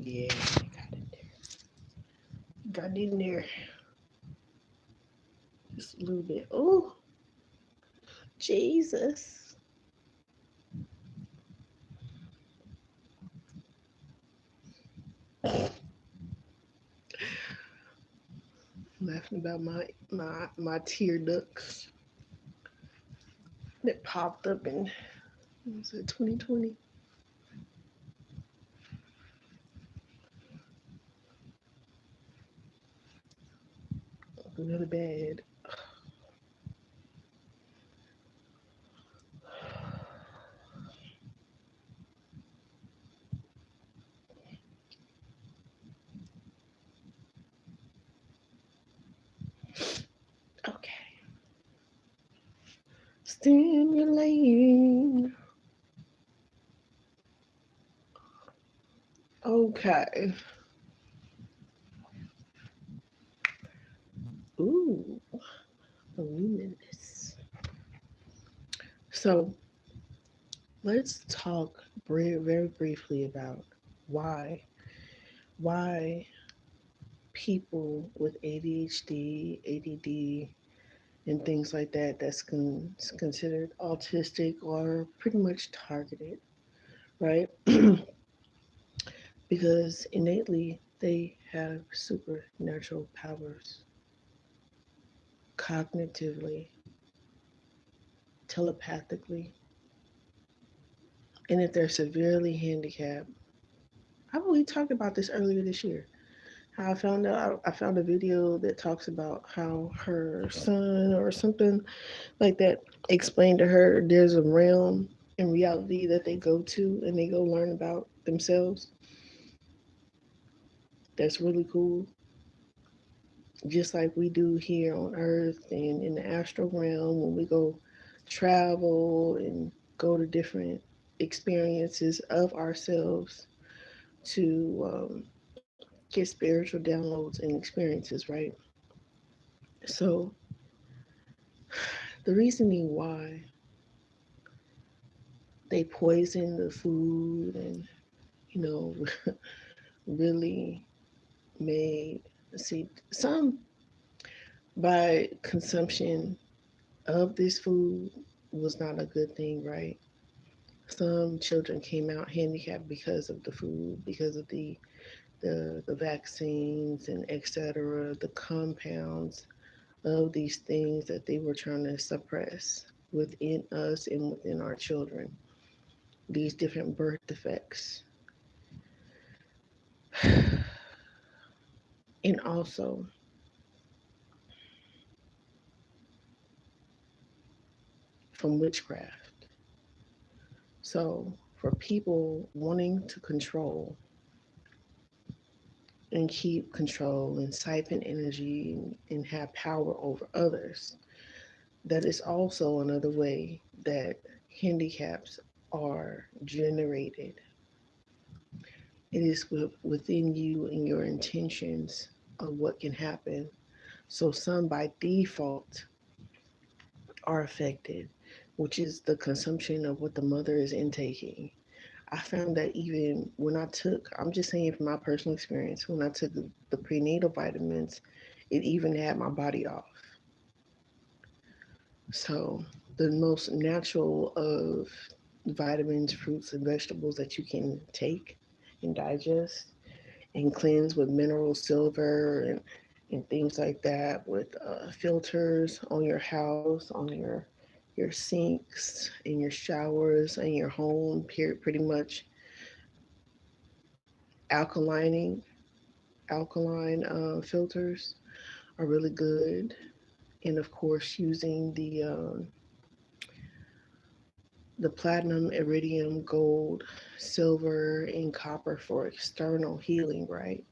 Yeah, got in there. Got in there just a little bit. Oh, Jesus. Laughing about my tear ducts that popped up in, what was it, 2020? Really bad. Okay. Stimulating. Okay. Ooh, luminous. So let's talk very briefly about why why people with ADHD, ADD, and things like that considered autistic or pretty much targeted, right? Because innately they have supernatural powers cognitively, telepathically, and if they're severely handicapped. I believe we talked about this earlier this year. How I found out, I found a video that talks about how her son or something like that explained to her there's a realm in reality that they go to and they go learn about themselves. That's really cool. Just like we do here on Earth and in the astral realm when we go travel and go to different experiences of ourselves to get spiritual downloads and experiences, right? So, the reasoning why they poison the food and, you know, really made, see, some by consumption of this food was not a good thing, right? Some children came out handicapped because of the food, because of the vaccines and etc. The compounds of these things that they were trying to suppress within us and within our children. These different birth defects, and also from witchcraft. So for people wanting to control and keep control and siphon energy and have power over others, that is also another way that handicaps are generated. It is within you and your intentions of what can happen. So some by default are affected, which is the consumption of what the mother is intaking. I found that even when I took, I'm just saying from my personal experience, when I took the prenatal vitamins, it even had my body off. So the most natural of vitamins, fruits, and vegetables that you can take and digest and cleanse with mineral silver and things like that with filters on your house, on your sinks, in your showers, in your home, pretty much alkalining, alkaline filters are really good. And of course, using the platinum, iridium, gold, silver, and copper for external healing, right?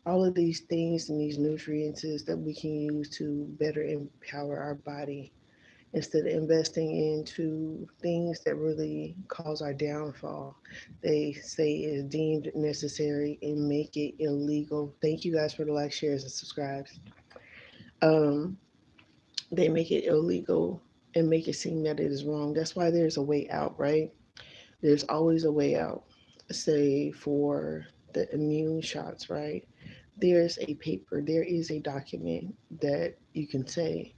All of these things and these nutrients is that we can use to better empower our body instead of investing into things that really cause our downfall. They say is deemed necessary and make it illegal. Thank you guys for the like, shares, and subscribes. Um, they make it illegal and make it seem that it is wrong. That's why there's a way out, right? There's always a way out. Say for the immune shots, right? There's a paper, there is a document that you can say,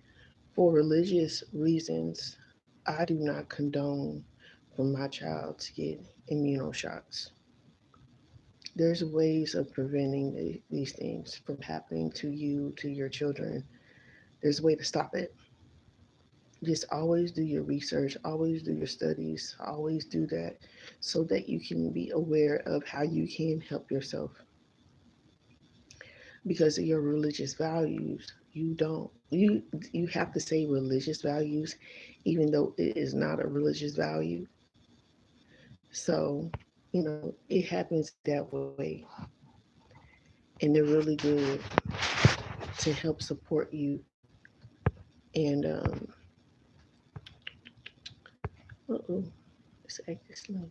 for religious reasons, I do not condone for my child to get immunoshots. There's ways of preventing these things from happening to you, to your children. There's a way to stop it. Just always do your research, always do your studies, always do that so that you can be aware of how you can help yourself because of your religious values. You have to say religious values even though it is not a religious value. So, it happens that way. And they're really good to help support you. And uh-oh, it's acting slow.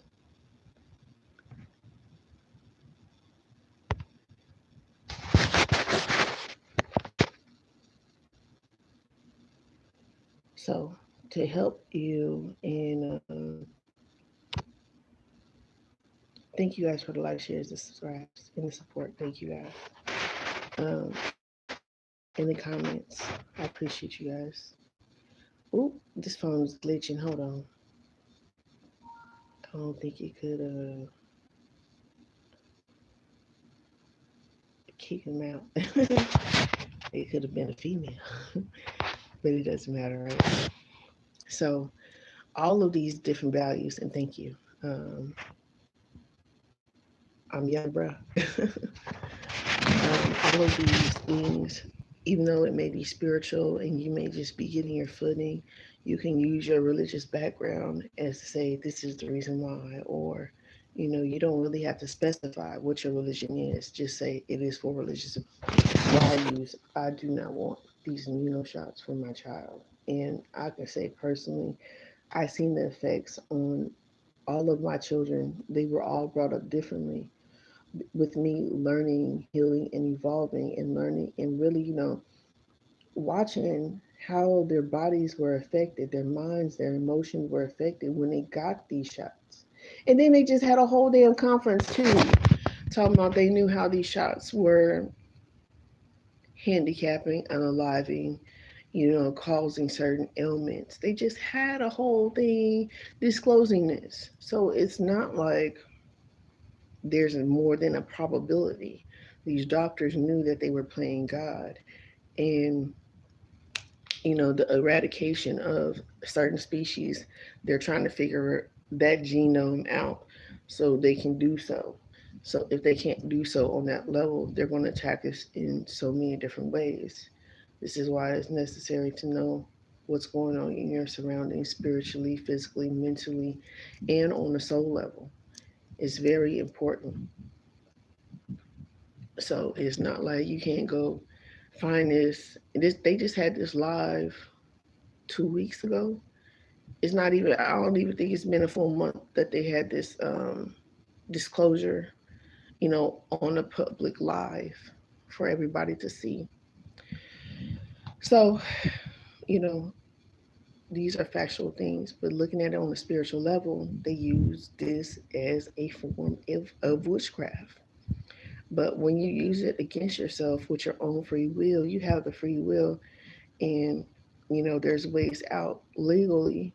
So to help you, and thank you guys for the like, shares, the subscribes, and the support. Thank you guys. Um, in the comments, I appreciate you guys. Oop, this phone is glitching. Hold on. I don't think it could kick him out. It could have been a female, but it doesn't matter, right? So all of these different values, and thank you. Um, I'm young, bruh. All of these things, even though it may be spiritual and you may just be getting your footing, you can use your religious background as to say, this is the reason why, or, you don't really have to specify what your religion is. Just say it is for religious values. I do not want these shots for my child. And I can say personally, I've seen the effects on all of my children. They were all brought up differently with me learning, healing, and evolving, and learning, and really, watching how their bodies were affected, their minds, their emotions were affected when they got these shots. And then they just had a whole damn conference too, talking about they knew how these shots were handicapping, unaliving, causing certain ailments. They just had a whole thing disclosing this. So it's not like there's more than a probability. These doctors knew that they were playing God. And, the eradication of certain species, they're trying to figure that genome out so they can do so. So if they can't do so on that level, they're going to attack us in so many different ways. This is why it's necessary to know what's going on in your surroundings spiritually, physically, mentally, and on the soul level. It's very important. So it's not like you can't go find this. They just had this live 2 weeks ago. It's not even. I don't even think it's been a full month that they had this disclosure. On a public live for everybody to see. So, you know, these are factual things, but looking at it on a spiritual level, they use this as a form of witchcraft. But when you use it against yourself with your own free will, you have the free will, and there's ways out legally.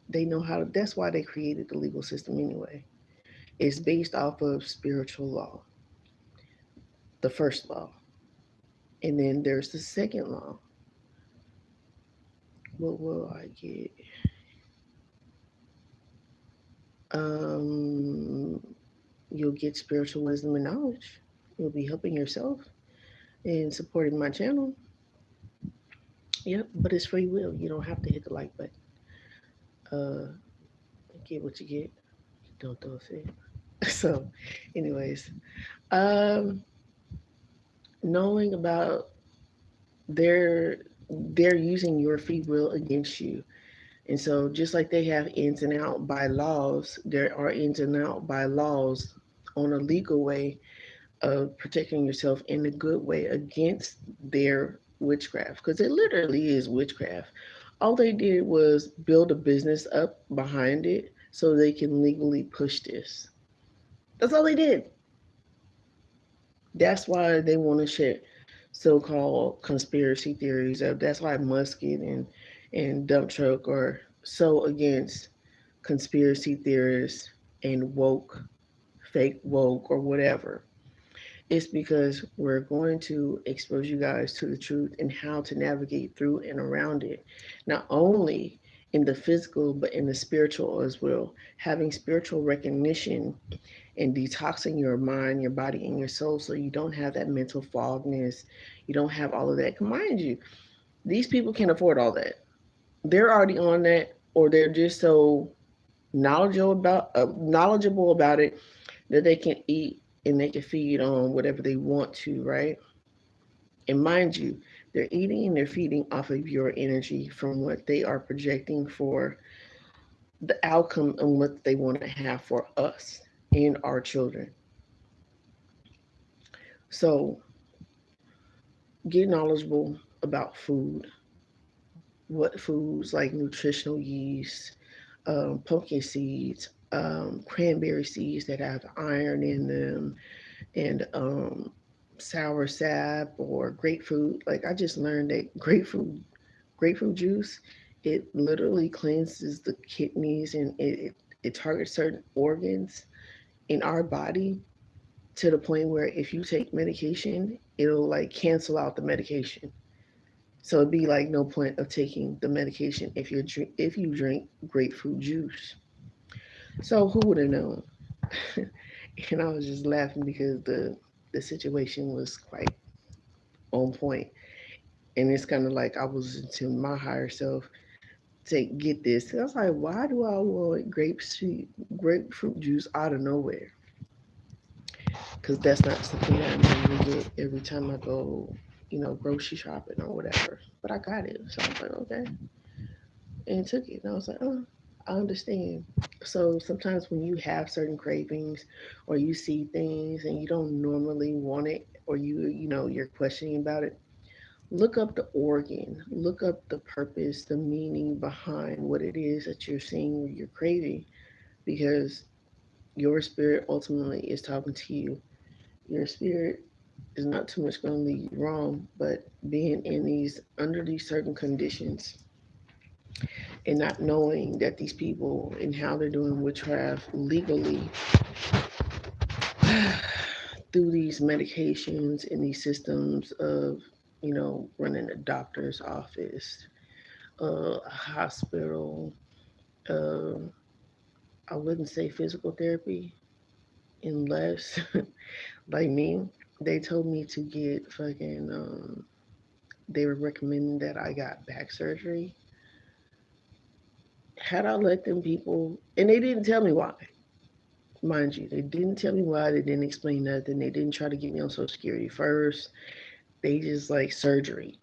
They know how to. That's why they created the legal system anyway. It's based off of spiritual law, the first law, and then there's the second law. What will I get? Um, you'll get spiritual wisdom and knowledge. You'll be helping yourself and supporting my channel. Yep, but it's free will. You don't have to hit the like button. Uh, get what you get. Don't throw a fit. So, anyways, um, knowing about their they're using your free will against you. And so just like they have ins and out by laws, there are ins and out by laws on a legal way of protecting yourself in a good way against their witchcraft. Because it literally is witchcraft. All they did was build a business up behind it so they can legally push this. That's all they did. That's why they want to share so-called conspiracy theories up. That's why Musket and Dump Truck are so against conspiracy theorists and woke, fake woke, or whatever. It's because we're going to expose you guys to the truth and how to navigate through and around it, not only in the physical but in the spiritual as well. Having spiritual recognition and detoxing your mind, your body, and your soul so you don't have that mental fogness. You don't have all of that. Mind you, these people can't afford all that. They're already on that, or they're just so knowledgeable about it that they can eat and they can feed on whatever they want to, right? And mind you, they're eating and they're feeding off of your energy from what they are projecting for the outcome and what they want to have for us and our children. So get knowledgeable about food, what foods like nutritional yeast, pumpkin seeds, cranberry seeds that have iron in them, and sour sap or grapefruit. Like I just learned that grapefruit juice, it literally cleanses the kidneys and it targets certain organs in our body to the point where if you take medication, it'll like cancel out the medication. So it'd be like no point of taking the medication if you drink grapefruit juice. So who would have known? And I was just laughing because the situation was quite on point. And it's kind of like I was into my higher self to get this. I was like, why do I want grapefruit juice out of nowhere? Because that's not something that I normally get every time I go, grocery shopping or whatever. But I got it, so I was like, okay, and took it. And I was like, oh, I understand. So sometimes when you have certain cravings or you see things and you don't normally want it or you're questioning about it, look up the organ, look up the purpose, the meaning behind what it is that you're seeing or you're craving because your spirit ultimately is talking to you. Your spirit is not too much going to lead you wrong, but being in these under these certain conditions and not knowing that these people and how they're doing witchcraft legally through these medications and these systems of, running a doctor's office, a hospital, uh, I wouldn't say physical therapy unless, like me, they told me to get fucking, they were recommending that I got back surgery. Had I let them people, and they didn't tell me why, mind you, they didn't tell me why, they didn't explain nothing, they didn't try to get me on Social Security first, they just like surgery.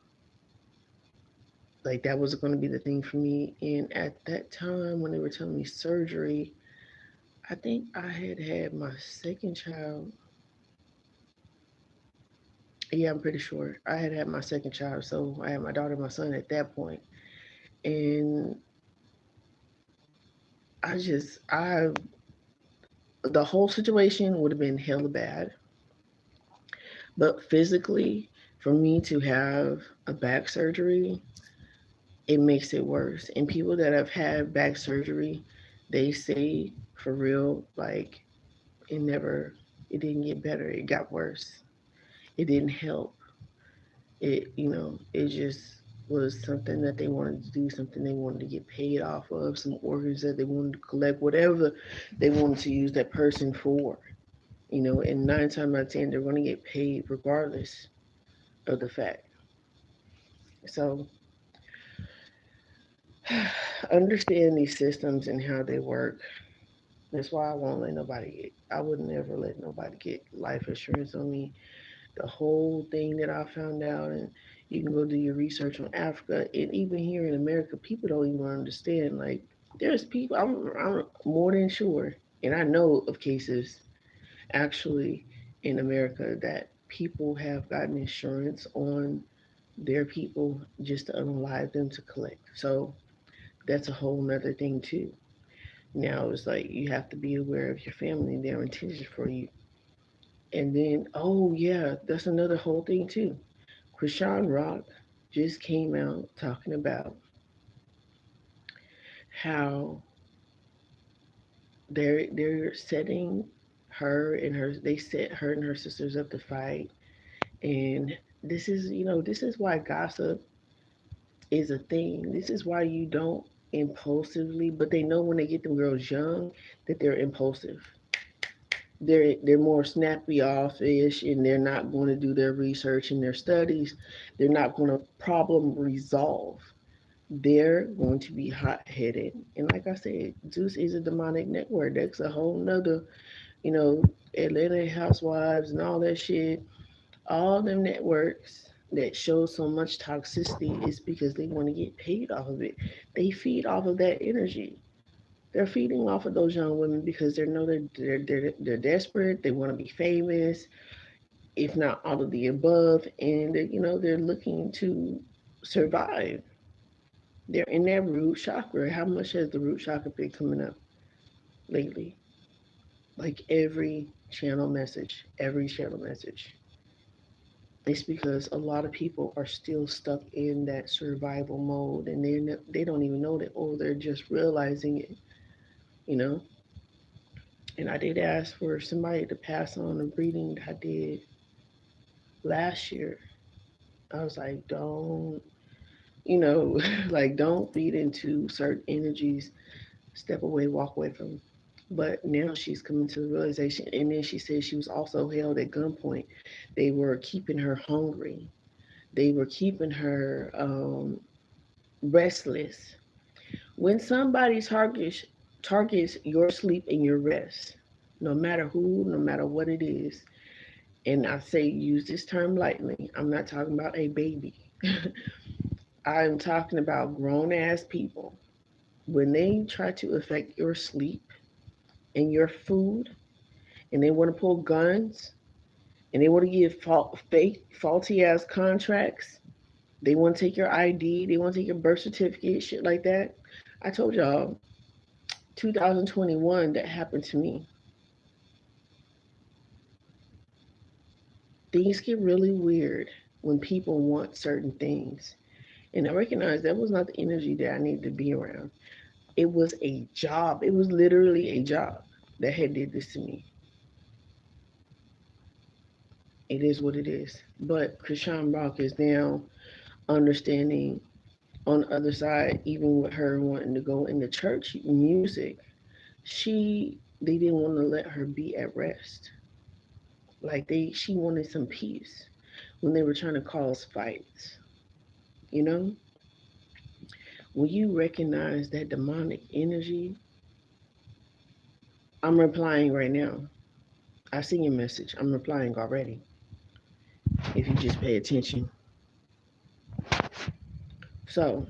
Like that was going to be the thing for me. And at that time, when they were telling me surgery, I think I had had my second child. Yeah, I'm pretty sure I had had my second child. So I had my daughter and my son at that point. And I, the whole situation would have been hella bad. But physically, for me to have a back surgery, it makes it worse. And people that have had back surgery, they say for real, like it never, it didn't get better. It got worse. It didn't help. It just was something that they wanted to do, something they wanted to get paid off of, some organs that they wanted to collect, whatever they wanted to use that person for. And 9 times out of 10, they're going to get paid regardless of the fact. So understand these systems and how they work. That's why I won't let nobody I would never let nobody get life insurance on me. The whole thing that I found out, and you can go do your research on Africa, and even here in America, people don't even understand. Like, there's people, I'm more than sure, and I know of cases actually in America that people have gotten insurance on their people just to unalive them to collect. So that's a whole nother thing too. Now it's like you have to be aware of your family and their intentions for you. And then, oh yeah, that's another whole thing too. Krishan Rock just came out talking about how they're setting her and her they set her and her sisters up to fight. And this is why gossip is a thing. This is why you don't impulsively, but they know when they get them girls young that they're impulsive. They're more snappy off-ish, and they're not going to do their research and their studies. They're not going to problem resolve. They're going to be hot-headed. And like I said, Zeus is a demonic network. That's a whole nother, you know, Atlanta Housewives and all that shit. All them networks that show so much toxicity is because they want to get paid off of it. They feed off of that energy. They're feeding off of those young women because they know they're desperate. They want to be famous, if not all of the above, and they're looking to survive. They're in that root chakra. How much has the root chakra been coming up lately? Like every channel message. It's because a lot of people are still stuck in that survival mode, and they don't even know that, or they're just realizing it, you know. And I did ask for somebody to pass on a reading that I did last year. I was like, don't, like don't feed into certain energies. Step away, walk away from. But now she's coming to the realization. And then she said she was also held at gunpoint. They were keeping her hungry. They were keeping her restless. When somebody targets your sleep and your rest, no matter who, no matter what it is, and I say use this term lightly, I'm not talking about a baby. I'm talking about grown ass people. When they try to affect your sleep and your food, and they want to pull guns, and they want to give fake, faulty ass contracts, they want to take your ID, they want to take your birth certificate, shit like that. I told y'all, 2021, that happened to me. Things get really weird when people want certain things. And I recognized that was not the energy that I needed to be around. It was a job. It was literally a job that had did this to me. It is what it is. But Krishan Rock is now understanding on the other side, even with her wanting to go into church music, they didn't want to let her be at rest. Like she wanted some peace when they were trying to cause fights. You know, when you recognize that demonic energy, I'm replying right now. I see your message. I'm replying already. If you just pay attention. So,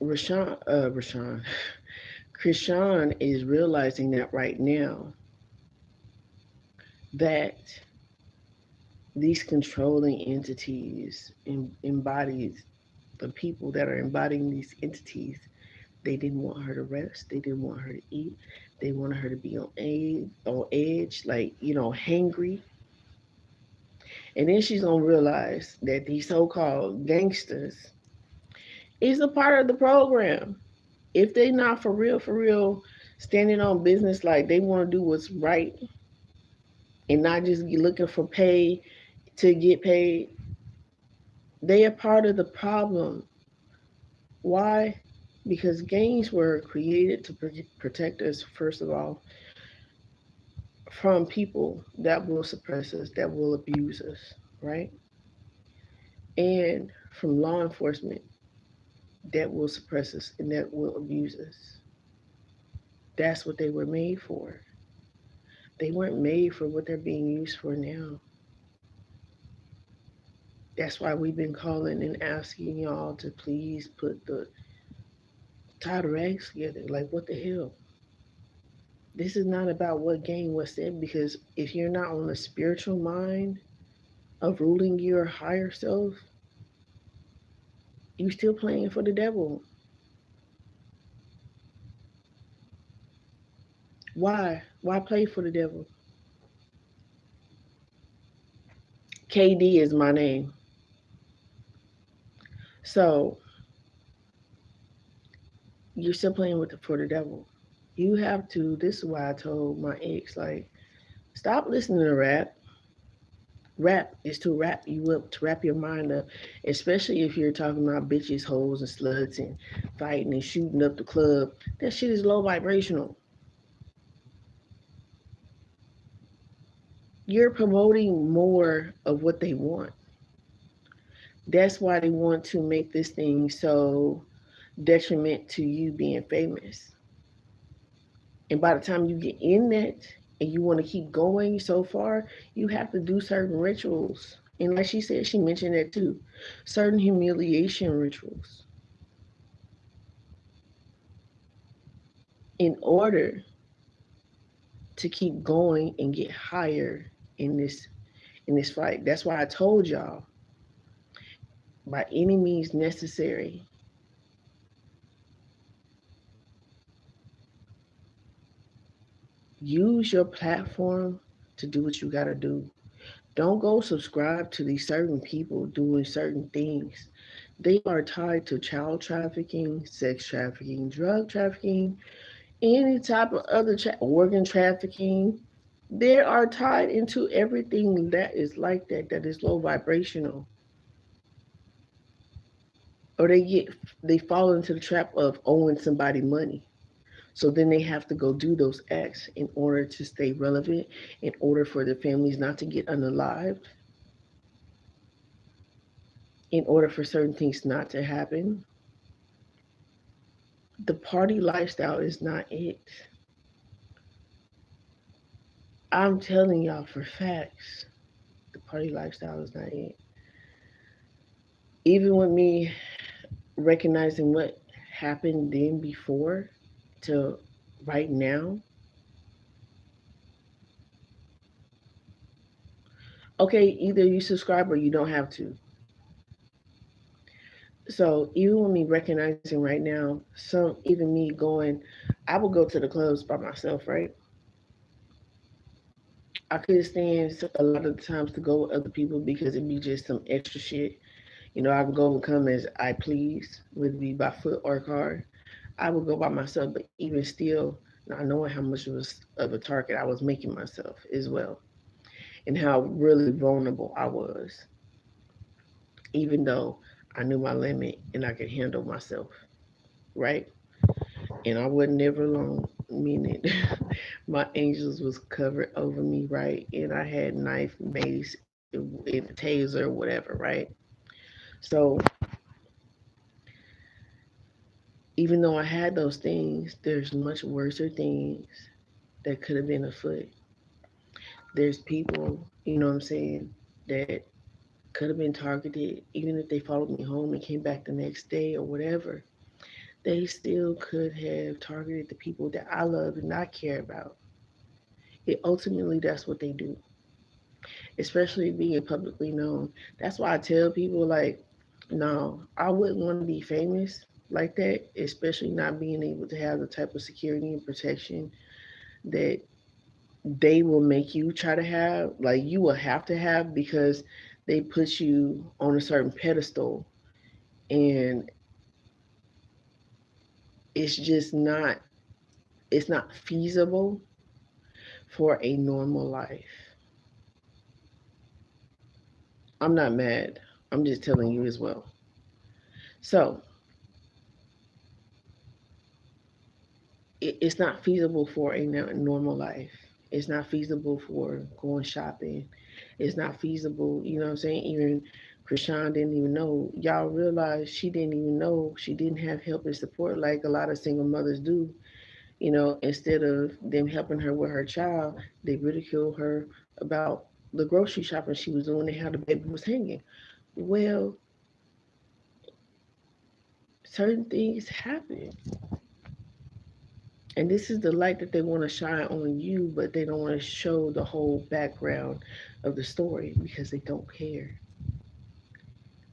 Rashawn, Krishan is realizing that right now that these controlling entities embodies the people that are embodying these entities. They didn't want her to rest. They didn't want her to eat. They wanted her to be on edge, like hangry. And then she's gonna realize that these so-called gangsters is a part of the program. If they not for real, standing on business like they want to do what's right and not just looking for pay to get paid, they are part of the problem. Why? Because gangs were created to protect us, first of all, from people that will suppress us, that will abuse us, right? And from law enforcement that will suppress us and that will abuse us. That's what they were made for. They weren't made for what they're being used for now. That's why we've been calling and asking y'all to please put the tie the rags together. Like, what the hell? This is not about what gang was said, because if you're not on the spiritual mind of ruling your higher self, you still playing for the devil. Why? Why play for the devil? KD is my name. So you're still playing with for the devil. You have to. This is why I told my ex, like, stop listening to rap. Rap is to wrap you up, to wrap your mind up, especially if you're talking about bitches, hoes, and sluts and fighting and shooting up the club. That shit is low vibrational. You're promoting more of what they want. That's why they want to make this thing so detriment to you being famous. And by the time you get in that and you want to keep going so far, you have to do certain rituals. And like she said, she mentioned that too. Certain humiliation rituals in order to keep going and get higher in this fight. That's why I told y'all, by any means necessary, use your platform to do what you gotta do. Don't go subscribe to these certain people doing certain things. They are tied to child trafficking, sex trafficking, drug trafficking, any type of other organ trafficking. They are tied into everything that is like that, that is low vibrational. Or they fall into the trap of owing somebody money. So then they have to go do those acts in order to stay relevant, in order for the families not to get unalived, in order for certain things not to happen. The party lifestyle is not it. I'm telling y'all for facts, the party lifestyle is not it. Even with me recognizing what happened then before to right now, okay, either you subscribe or you don't have to. So even with me recognizing right now, even me going, I would go to the clubs by myself, right? I couldn't stand a lot of the times to go with other people because it'd be just some extra shit. I can go and come as I please, whether it be by foot or car. I would go by myself, but even still, not knowing how much of a target I was making myself as well, and how really vulnerable I was, even though I knew my limit and I could handle myself, right? And I wasn't never alone, meaning my angels was covered over me, right? And I had knife, mace, and taser, whatever, right? So even though I had those things, there's much worse things that could have been afoot. There's people, you know what I'm saying, that could have been targeted, even if they followed me home and came back the next day or whatever. They still could have targeted the people that I love and I care about. Ultimately, that's what they do, especially being publicly known. That's why I tell people, like, no, I wouldn't want to be famous like that, especially not being able to have the type of security and protection that they will make you try to have, like you will have to have, because they put you on a certain pedestal, and it's just not it's not feasible for a normal life. I'm not mad. I'm just telling you as well. So it's not feasible for a normal life. It's not feasible for going shopping. It's not feasible, you know what I'm saying? Even Krishan didn't even know. Y'all realize she didn't even know she didn't have help and support like a lot of single mothers do. Instead of them helping her with her child, they ridicule her about the grocery shopping she was doing and how the baby was hanging. Well, certain things happen. And this is the light that they want to shine on you, but they don't want to show the whole background of the story because they don't care.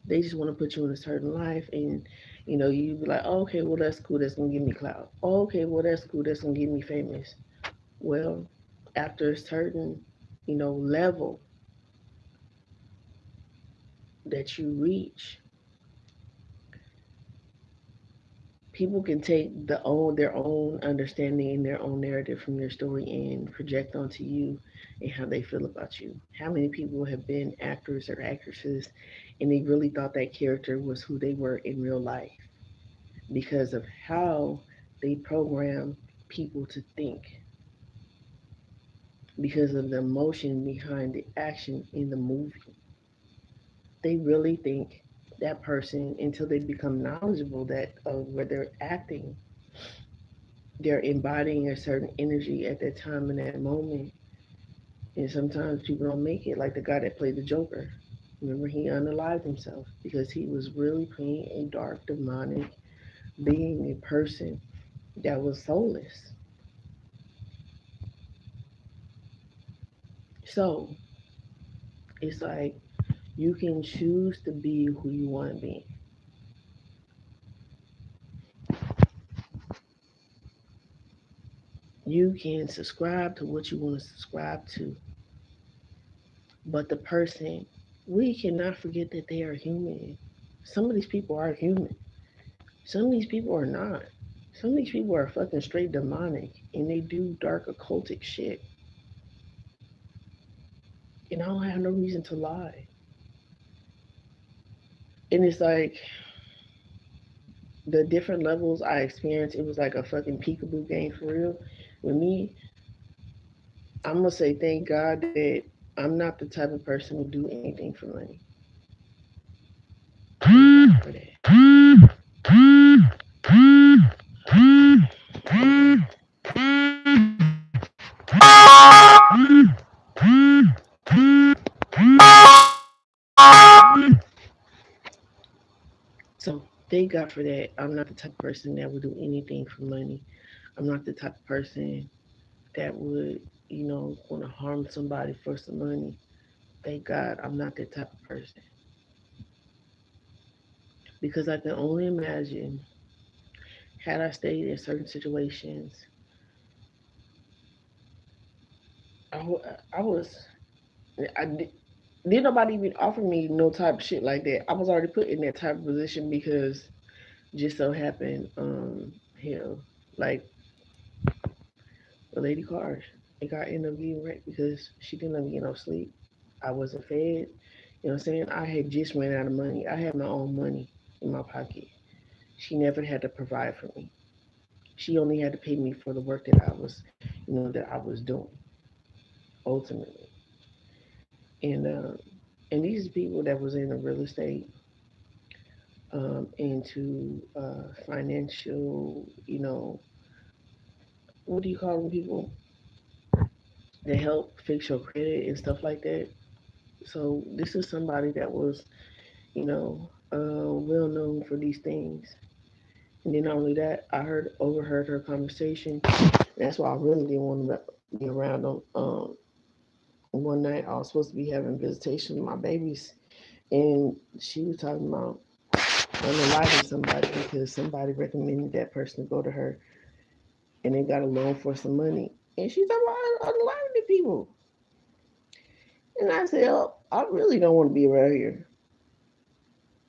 They just want to put you in a certain life, and you be like, oh, okay, well that's cool, that's gonna give me clout. Oh, okay, well that's cool, that's gonna get me famous. Well, after a certain level, that you reach, people can take their own understanding and their own narrative from your story and project onto you and how they feel about you. How many people have been actors or actresses and they really thought that character was who they were in real life because of how they program people to think, because of the emotion behind the action in the movie. They really think that person until they become knowledgeable that where they're acting, they're embodying a certain energy at that time in that moment. And sometimes people don't make it, like the guy that played the Joker. Remember, he unalived himself because he was really playing a dark, demonic being, a person that was soulless. So it's like you can choose to be who you want to be. You can subscribe to what you want to subscribe to, but the person, we cannot forget that they are human. Some of these people are human. Some of these people are not. Some of these people are fucking straight demonic and they do dark occultic shit. And I don't have no reason to lie. And it's like the different levels I experienced, it was like a fucking peekaboo game for real. With me, I'm gonna say thank God that I'm not the type of person who do anything for money. Thank God for that. So thank God for that. I'm not the type of person that would do anything for money. I'm not the type of person that would, want to harm somebody for some money. Thank God I'm not that type of person. Because I can only imagine had I stayed in certain situations, I was, I did, did nobody even offer me no type of shit like that. I was already put in that type of position because just so happened, hell, like the lady cars, it got ended up getting wrecked because she didn't let me get no sleep. I wasn't fed. You know what I'm saying? I had just ran out of money. I had my own money in my pocket. She never had to provide for me. She only had to pay me for the work that I was doing ultimately. And and these people that was in the real estate, into financial, what do you call them people that help fix your credit and stuff like that. So this is somebody that was, well known for these things. And then not only that, overheard her conversation. That's why I really didn't want to be around them. One night I was supposed to be having visitation with my babies, and she was talking about unaliving somebody because somebody recommended that person to go to her, and they got a loan for some money. And she's talking about unaliving people. And I said, oh, I really don't want to be around here.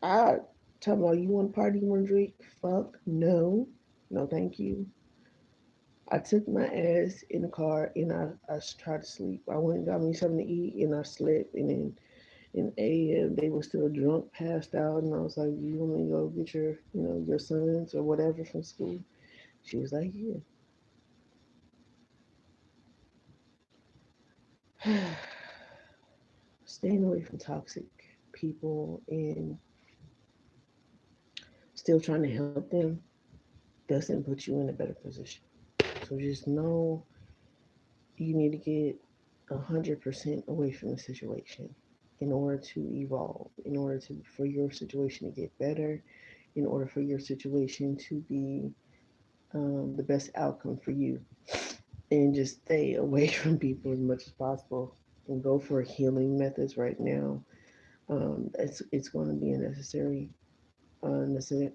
I talking about, you want to party, you want to drink? Fuck no, no, thank you. I took my ass in the car and I tried to sleep. I went and got me something to eat and I slept. And then in AM, they were still drunk, passed out. And I was like, you want me to go get your sons or whatever from school? She was like, yeah. Staying away from toxic people and still trying to help them doesn't put you in a better position. So just know you need to get 100% away from the situation in order to evolve, in order for your situation to get better, in order for your situation to be the best outcome for you. And just stay away from people as much as possible and go for healing methods right now. It's going to be a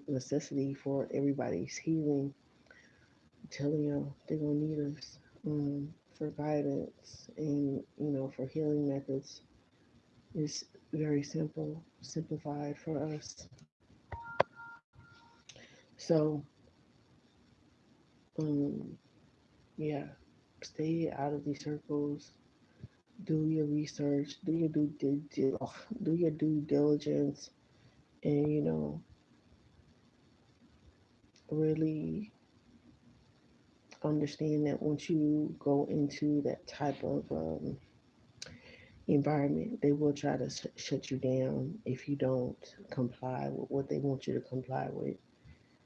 necessity for everybody's healing. I'm telling y'all, they're going to need us for guidance and for healing methods. It's very simple, simplified for us. So, um, yeah, stay out of these circles. Do your research. Do your due diligence, and really understand that once you go into that type of environment, they will try to shut you down if you don't comply with what they want you to comply with,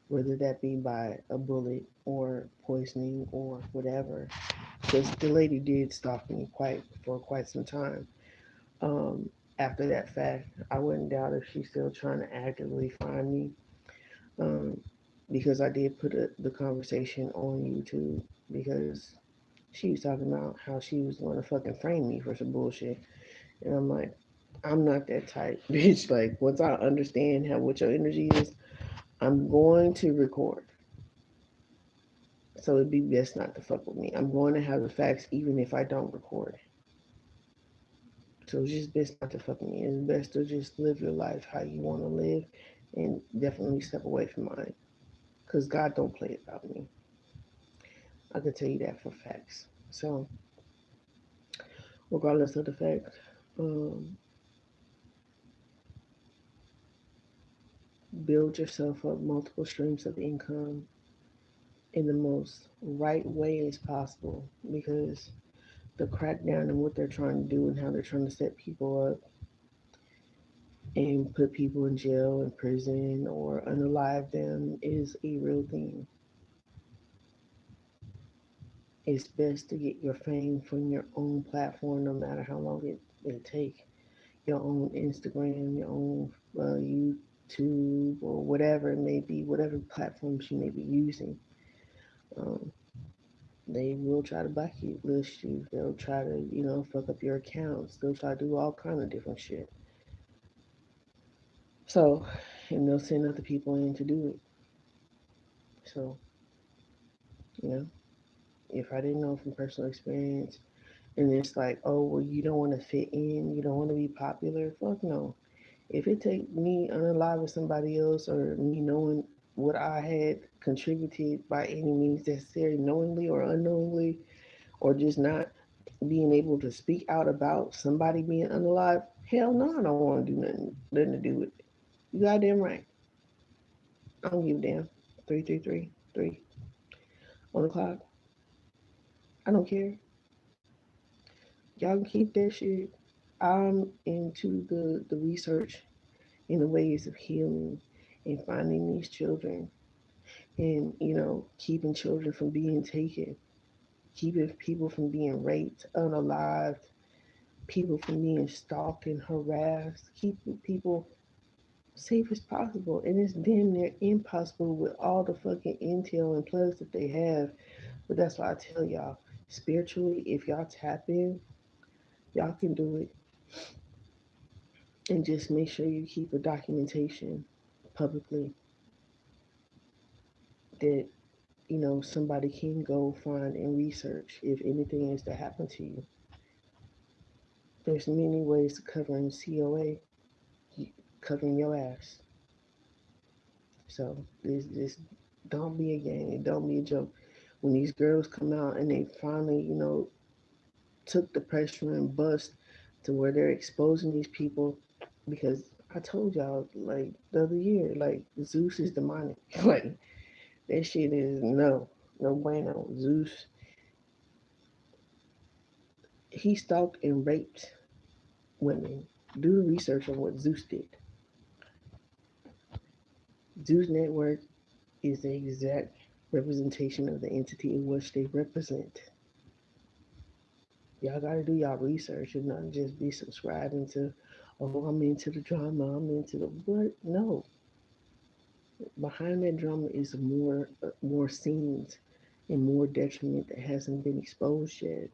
whether that be by a bullet or poisoning or whatever. Because the lady did stalk me quite some time. Um, After that fact, I wouldn't doubt if she's still trying to actively find me. Um, because I did put the conversation on YouTube because she was talking about how she was going to fucking frame me for some bullshit. And I'm like, I'm not that type, bitch. Like, once I understand what your energy is, I'm going to record. So it'd be best not to fuck with me. I'm going to have the facts even if I don't record. So it's just best not to fuck with me. It's best to just live your life how you want to live and definitely step away from mine. Because God don't play about me. I can tell you that for facts. So, regardless of the fact, um, build yourself up multiple streams of income in the most right way as possible because the crackdown and what they're trying to do and how they're trying to set people up and put people in jail and prison or unalive them is a real thing. It's best to get your fame from your own platform, no matter how long it take. Your own Instagram, your own YouTube, or whatever it may be, whatever platforms you may be using. Um, they will try to blacklist you. They'll try to, fuck up your accounts. They'll try to do all kind of different shit. So, and they'll send other people in to do it. So, you know, if I didn't know from personal experience, and it's like, oh, well, you don't want to fit in, you don't want to be popular. Fuck no. If it take me unaliving somebody else or me knowing what I had contributed by any means necessary, knowingly or unknowingly, or just not being able to speak out about somebody being unalive, hell no, I don't want to do nothing to do with it. You goddamn right. I don't give a damn. 333 on the clock. I don't care. Y'all can keep that shit. I'm into the research and the ways of healing and finding these children and keeping children from being taken, keeping people from being raped, unalived, people from being stalked and harassed, keeping people safe as possible. And it's damn near impossible with all the fucking intel and plugs that they have. But that's why I tell y'all, spiritually, if y'all tap in, y'all can do it. And just make sure you keep a documentation publicly that somebody can go find and research if anything is to happen to you. There's many ways to covering COA, covering your ass. So this don't be a game, don't be a joke. When these girls come out and they finally, took the pressure and bust to where they're exposing these people, because I told y'all like the other year, like Zeus is demonic. Like that shit is no bueno. Zeus, he stalked and raped women. Do the research on what Zeus did. Zeus Network is the exact representation of the entity in which they represent. Y'all gotta do y'all research and not just be subscribing to, oh, I'm into the drama, I'm into the what? No. Behind that drama is more scenes and more detriment that hasn't been exposed yet.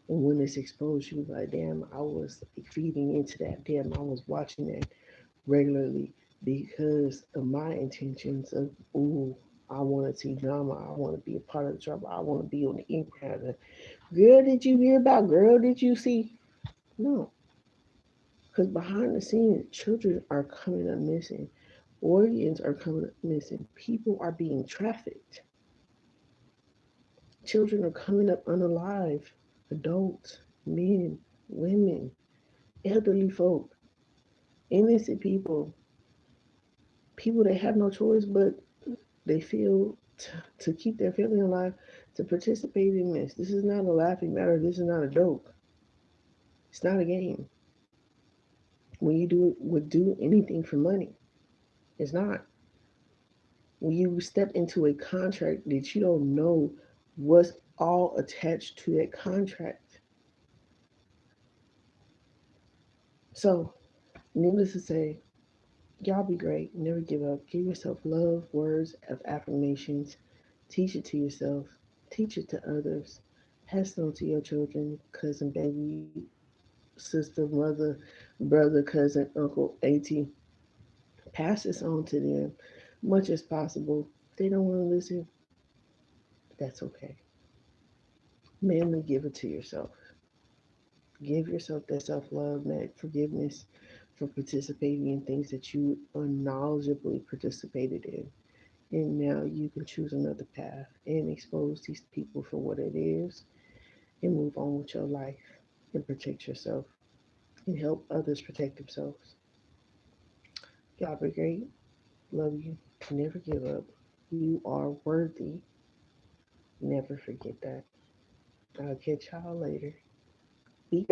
And when it's exposed, you be like, damn, I was feeding into that. Damn, I was watching that regularly because of my intentions of, ooh, I want to see drama. I want to be a part of the drama. I want to be on the in crowd. Girl, did you hear about? Girl, did you see? No, Because behind the scenes, children are coming up missing, organs are coming up missing, people are being trafficked, children are coming up unalive, adults, men, women, elderly folk, innocent people, people that have no choice but they feel to keep their family alive to participate in this. This is not a laughing matter. This is not a joke. It's not a game. When you do it, would do anything for money, it's not. When you step into a contract that you don't know what's all attached to that contract. So, needless to say, y'all be great. Never give up. Give yourself love, words of affirmations. Teach it to yourself. Teach it to others. Pass it on to your children, cousin, baby, sister, mother, brother, cousin, uncle, auntie. Pass this on to them much as possible. If they don't want to listen, that's okay. Mainly give it to yourself. Give yourself that self love, that forgiveness for participating in things that you unknowledgeably participated in. And now you can choose another path and expose these people for what it is and move on with your life and protect yourself and help others protect themselves. Y'all be great. Love you. Never give up. You are worthy. Never forget that. I'll catch y'all later. Be great.